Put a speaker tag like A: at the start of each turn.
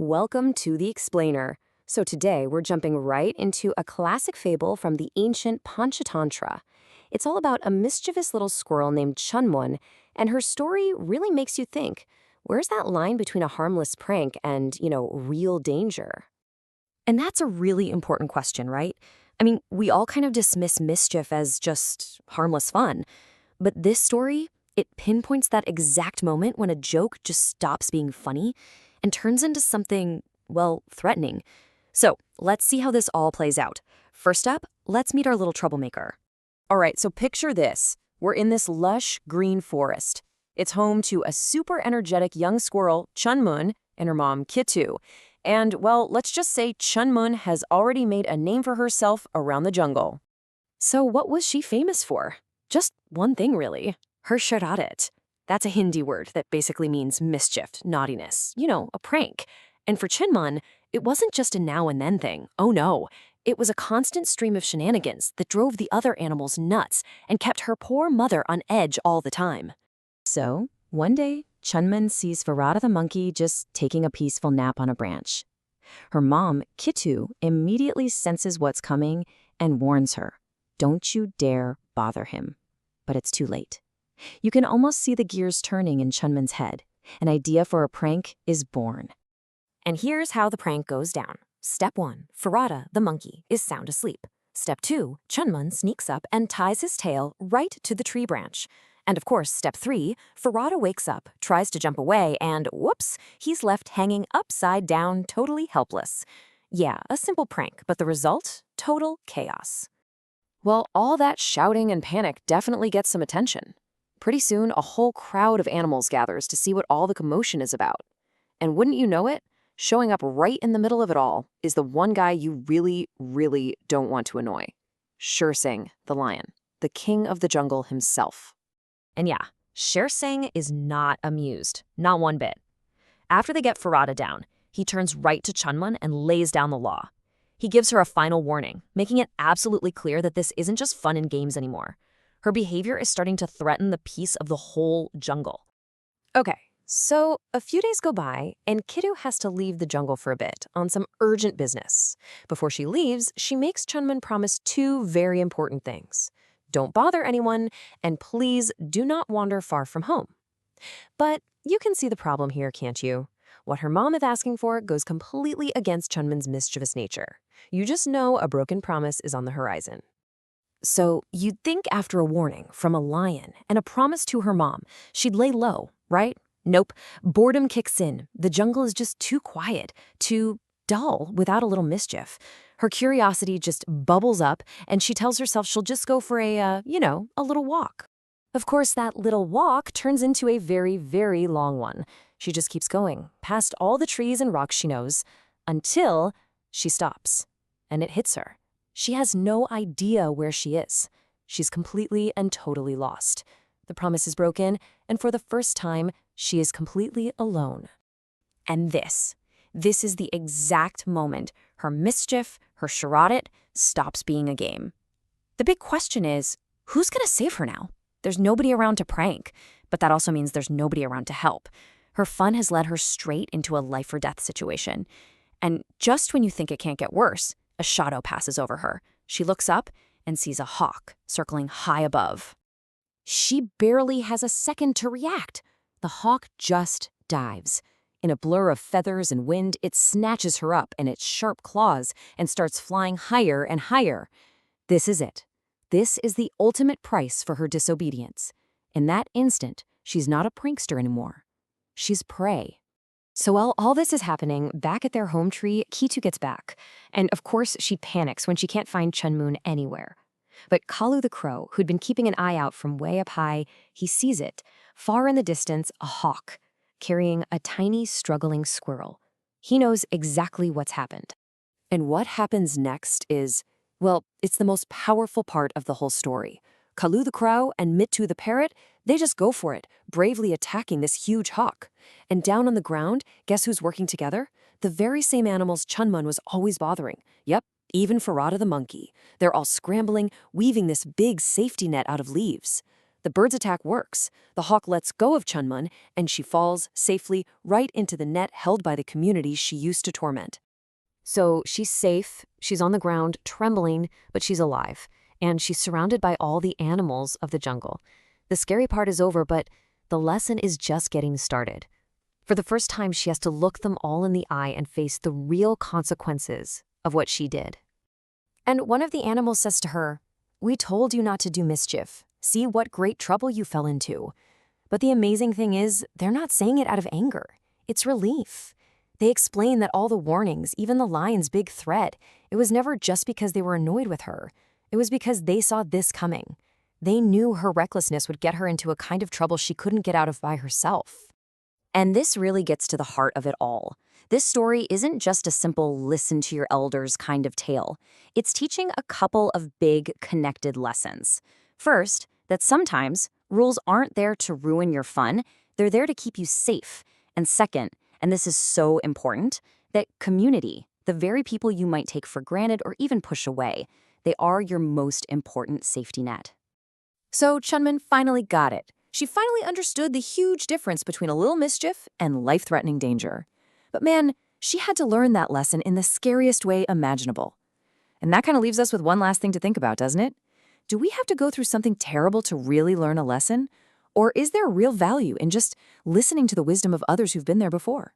A: Welcome to the Explainer. So today we're jumping right into a classic fable from the ancient Panchatantra. It's all about a mischievous little squirrel named Chunmun, and her story really makes you think, where's that line between a harmless prank and, real danger? And that's a really important question, right? I mean, we all kind of dismiss mischief as just harmless fun. But this story, it pinpoints that exact moment when a joke just stops being funny and turns into something, well, threatening. So let's see how this all plays out. First up, let's meet our little troublemaker. All right, so picture this. We're in this lush green forest. It's home to a super energetic young squirrel, Chunmun, and her mom, Kitu. And, well, let's just say Chunmun has already made a name for herself around the jungle. So what was she famous for? Just one thing, really. Her shararat. That's a Hindi word that basically means mischief, naughtiness, a prank. And for Chunmun, it wasn't just a now and then thing. Oh no. It was a constant stream of shenanigans that drove the other animals nuts and kept her poor mother on edge all the time. So, one day, Chunmun sees Farada the monkey just taking a peaceful nap on a branch. Her mom, Kitu, immediately senses what's coming and warns her, "Don't you dare bother him." But it's too late. You can almost see the gears turning in Chunmun's head. An idea for a prank is born. And here's how the prank goes down. Step 1, Farada, the monkey, is sound asleep. Step 2, Chunmun sneaks up and ties his tail right to the tree branch. And of course, step 3, Farada wakes up, tries to jump away, and whoops, he's left hanging upside down, totally helpless. Yeah, a simple prank, but the result? Total chaos. Well, all that shouting and panic definitely gets some attention. Pretty soon, a whole crowd of animals gathers to see what all the commotion is about. And wouldn't you know it, showing up right in the middle of it all is the one guy you really, really don't want to annoy. Sher Singh, the lion, the king of the jungle himself. And yeah, Sher Singh is not amused, not one bit. After they get Farada down, he turns right to Chunmun and lays down the law. He gives her a final warning, making it absolutely clear that this isn't just fun and games anymore. Her behavior is starting to threaten the peace of the whole jungle. Okay, so a few days go by, and Kitu has to leave the jungle for a bit on some urgent business. Before she leaves, she makes Chunmun promise 2 very important things. Don't bother anyone, and please do not wander far from home. But you can see the problem here, can't you? What her mom is asking for goes completely against Chunmun's mischievous nature. You just know a broken promise is on the horizon. So you'd think after a warning from a lion and a promise to her mom, she'd lay low, right? Nope. Boredom kicks in. The jungle is just too quiet, too dull without a little mischief. Her curiosity just bubbles up, and she tells herself she'll just go for a little walk. Of course, that little walk turns into a very, very long one. She just keeps going, past all the trees and rocks she knows, until she stops, and it hits her. She has no idea where she is. She's completely and totally lost. The promise is broken, and for the first time, she is completely alone. And this is the exact moment her mischief, her charade, stops being a game. The big question is, who's gonna save her now? There's nobody around to prank, but that also means there's nobody around to help. Her fun has led her straight into a life-or-death situation. And just when you think it can't get worse, a shadow passes over her. She looks up and sees a hawk circling high above. She barely has a second to react. The hawk just dives. In a blur of feathers and wind, it snatches her up in its sharp claws and starts flying higher and higher. This is it. This is the ultimate price for her disobedience. In that instant, she's not a prankster anymore. She's prey. So while all this is happening, back at their home tree, Kitu gets back. And of course, she panics when she can't find Chunmun anywhere. But Kalu the crow, who'd been keeping an eye out from way up high, he sees it. Far in the distance, a hawk, carrying a tiny, struggling squirrel. He knows exactly what's happened. And what happens next is, well, it's the most powerful part of the whole story. Kalu the crow and Mittu the parrot, they just go for it, bravely attacking this huge hawk. And down on the ground, guess who's working together? The very same animals Chunmun was always bothering. Yep, even Farada the monkey. They're all scrambling, weaving this big safety net out of leaves. The bird's attack works. The hawk lets go of Chunmun, and she falls safely right into the net held by the community she used to torment. So she's safe, she's on the ground, trembling, but she's alive, and she's surrounded by all the animals of the jungle. The scary part is over, but the lesson is just getting started. For the first time, she has to look them all in the eye and face the real consequences of what she did. And one of the animals says to her, "We told you not to do mischief. See what great trouble you fell into." But the amazing thing is, they're not saying it out of anger. It's relief. They explain that all the warnings, even the lion's big threat, it was never just because they were annoyed with her. It was because they saw this coming. They knew her recklessness would get her into a kind of trouble she couldn't get out of by herself. And this really gets to the heart of it all. This story isn't just a simple listen to your elders kind of tale. It's teaching a couple of big connected lessons. First, that sometimes rules aren't there to ruin your fun, they're there to keep you safe. And second, and this is so important, that community, the very people you might take for granted or even push away, they are your most important safety net. So Chunmun finally got it. She finally understood the huge difference between a little mischief and life-threatening danger. But man, she had to learn that lesson in the scariest way imaginable. And that kind of leaves us with one last thing to think about, doesn't it? Do we have to go through something terrible to really learn a lesson? Or is there real value in just listening to the wisdom of others who've been there before?